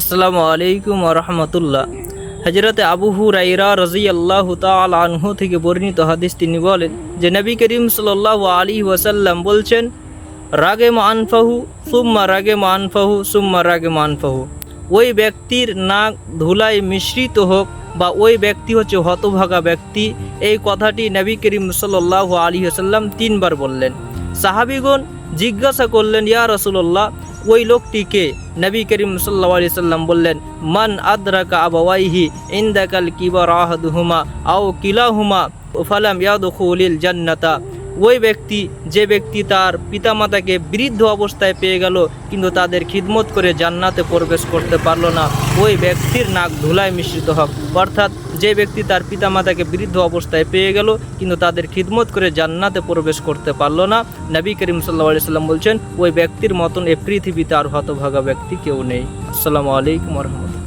আসসালামু আলাইকুম ওয়া রাহমাতুল্লাহ। হযরত আবু হুরায়রা রাদিয়াল্লাহু তাআলা আনহু থেকে বর্ণিত হাদিস, তিনি বলেন যে নবী করিম সাল্লাল্লাহু আলাইহি ওয়াসাল্লাম বলছেন, রাগিমা আনফাহু সুম্মা রাগিমা আনফাহু সুম্মা রাগিমা আনফাহু। ওই ব্যক্তির নাক ধুলায় মিশ্রিত হোক বা ওই ব্যক্তি হচ্ছে হতভাগা ব্যক্তি। এই কথাটি নবী করিম সাল্লাল্লাহু আলাইহি ওয়াসাল্লাম 3 বার বললেন। সাহাবীগণ জিজ্ঞাসা করলেন, ইয়া রাসূলুল্লাহ, ওই লোকটিকে? নবী করিম সাল্লাল্লাহু আলাইহি সাল্লাম বললেন, মান আদরাকা আবাওয়াইহি ইনদাকাল কিবার আহাদুহুমা আও কিলাহুমা ফালাম ইয়াদখুলিল জান্নাতা। ওই ব্যক্তি, যে ব্যক্তি তার পিতামাতাকে বৃদ্ধ অবস্থায় পেয়ে গেল কিন্তু তাদের খিদমত করে জান্নাতে প্রবেশ করতে পারলো না, ওই ব্যক্তির নাক ধুলায় মিশ্রিত হোক। অর্থাৎ যে ব্যক্তি তার পিতামাতাকে বৃদ্ধ অবস্থায় পেয়ে গেল কিন্তু তাদের খিদমত করে জান্নাতে প্রবেশ করতে পারলো না, নবী করিম সাল্লাল্লাহু আলাইহি সাল্লাম বলছেন, ওই ব্যক্তির মতন এ পৃথিবীতে আর হতভাগা ব্যক্তি কেউ নেই। আসসালামু আলাইকুম ওয়া রাহমাতুল্লাহ।